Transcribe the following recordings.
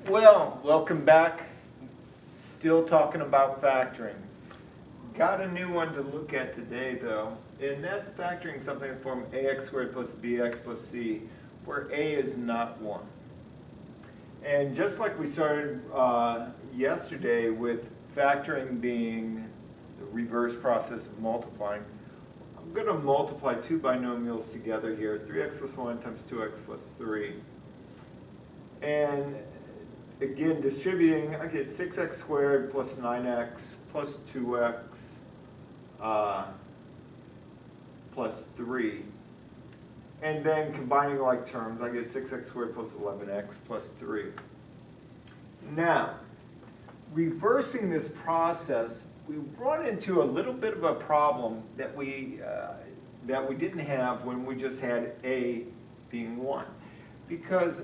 Well, welcome back. Still talking about factoring. Got a new one to look at today though, and that's factoring something in the form ax squared plus bx plus c, where a is not 1. And just like we started yesterday with factoring being the reverse process of multiplying, I'm going to multiply two binomials together here, 3x plus 1 times 2x plus 3. And again, distributing, I get 6x squared plus 9x plus 2x plus 3. And then combining like terms, I get 6x squared plus 11x plus 3. Now, reversing this process, we run into a little bit of a problem that we didn't have when we just had a being 1. Because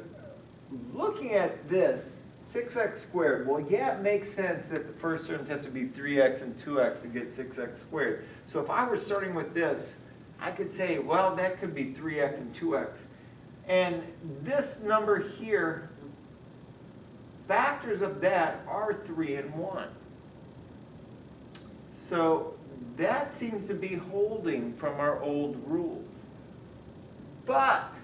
looking at this, 6x squared, well, yeah, it makes sense that the first terms have to be 3x and 2x to get 6x squared. So if I were starting with this, I could say, well, that could be 3x and 2x. And this number here, factors of that are 3 and 1. So that seems to be holding from our old rules. But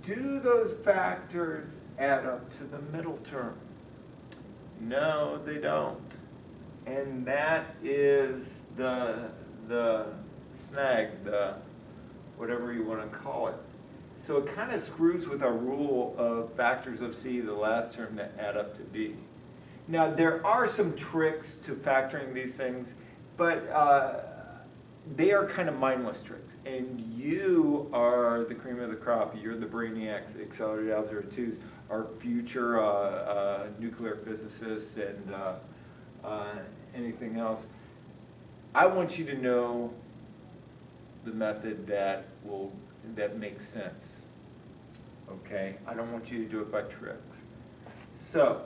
do those factors add up to the middle term? No, they don't. And that is the snag, the whatever you want to call it. So it kind of screws with our rule of factors of C, the last term, that add up to B. Now, there are some tricks to factoring these things, but they are kind of mindless tricks. And you are the cream of the crop. You're the brainiacs, accelerated algebra 2s, our future nuclear physicists and anything else. I want you to know the method that makes sense. Okay? I don't want you to do it by tricks. So,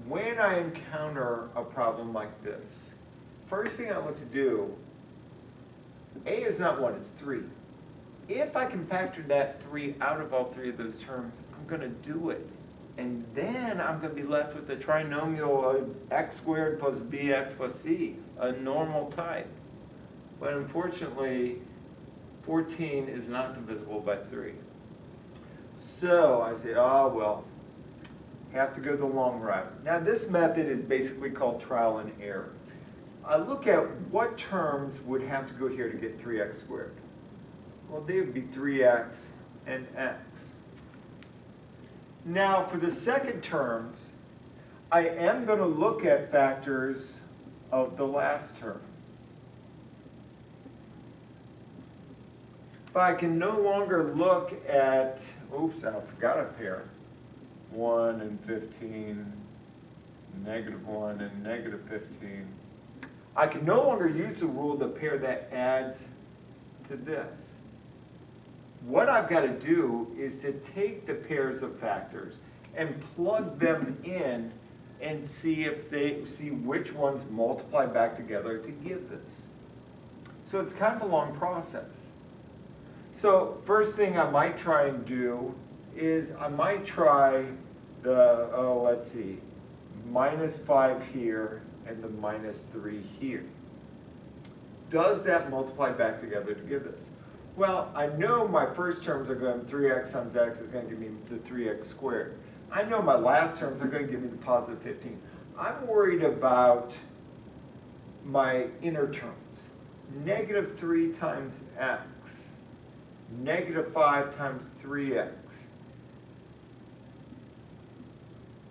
when I encounter a problem like this, first thing I look to do, a is not 1, it's 3. If I can factor that 3 out of all three of those terms, I'm going to do it. And then I'm going to be left with the trinomial of x squared plus bx plus c, a normal type. But unfortunately, 14 is not divisible by 3. So I say, oh, well, have to go the long route. Now, this method is basically called trial and error. I look at what terms would have to go here to get 3x squared. Well, they would be 3x and x. Now, for the second terms, I am going to look at factors of the last term. But I can no longer look at, oops, I forgot a pair. 1 and 15, -1 and -15. I can no longer use the rule of the pair that adds to this. What I've got to do is to take the pairs of factors and plug them in and see which ones multiply back together to give this. So it's kind of a long process. So first thing I might try and do is I might try the, let's see, -5 here and the -3 here. Does that multiply back together to give this? Well, I know my first terms are going, 3x times x is going to give me the 3x squared. I know my last terms are going to give me the positive 15. I'm worried about my inner terms. -3 times x, -5 times 3x.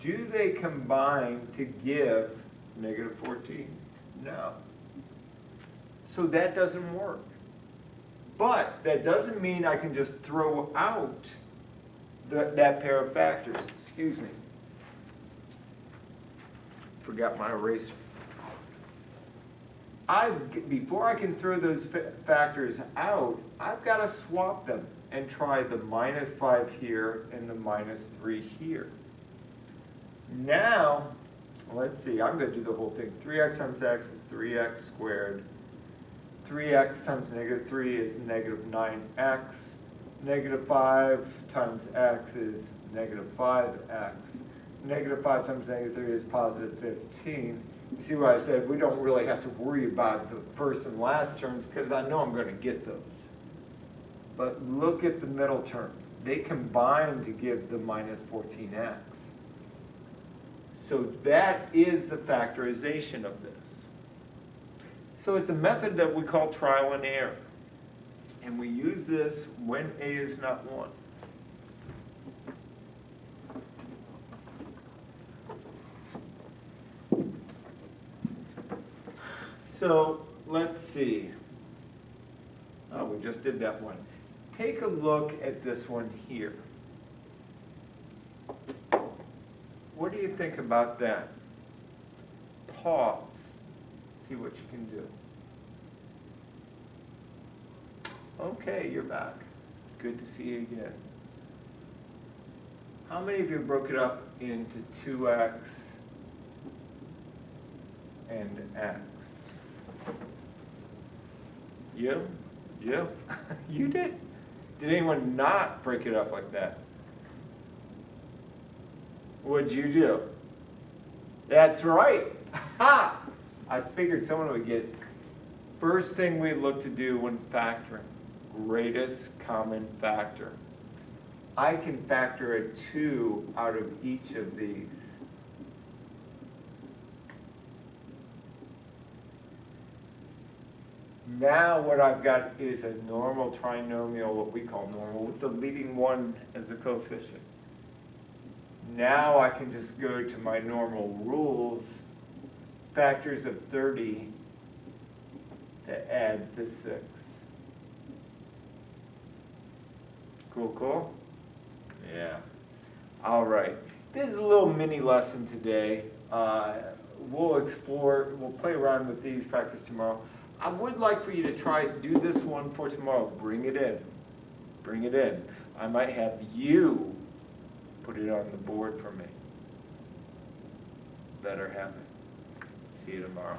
Do they combine to give -14? No. So that doesn't work. But that doesn't mean I can just throw out that pair of factors. Excuse me. Forgot my eraser. Before I can throw those factors out, I've got to swap them and try the -5 here and the -3 here. Now, let's see, I'm going to do the whole thing. 3x times x is 3x squared. 3x times -3 is -9x. -5 times x is negative 5x. Negative 5 times negative 3 is positive 15. You see what I said? We don't really have to worry about the first and last terms because I know I'm going to get those. But look at the middle terms. They combine to give the minus 14x. So that is the factorization of this. So it's a method that we call trial and error. And we use this when a is not 1. So let's see. Oh, we just did that one. Take a look at this one here. What do you think about that? Pause. See what you can do. Okay, you're back. Good to see you again. How many of you broke it up into 2x and x? You? You? You did? Did anyone not break it up like that? What'd you do? That's right. Ha! I figured someone would get it. First thing we look to do when factoring, greatest common factor. I can factor a 2 out of each of these. Now what I've got is a normal trinomial, what we call normal, with the leading 1 as a coefficient. Now I can just go to my normal rules, factors of 30 to add to 6. Cool, cool? Yeah. All right. This is a little mini lesson today. We'll explore, we'll play around with these, practice tomorrow. I would like for you to try do this one for tomorrow. Bring it in. Bring it in. I might have you put it on the board for me. Better have it. See you tomorrow.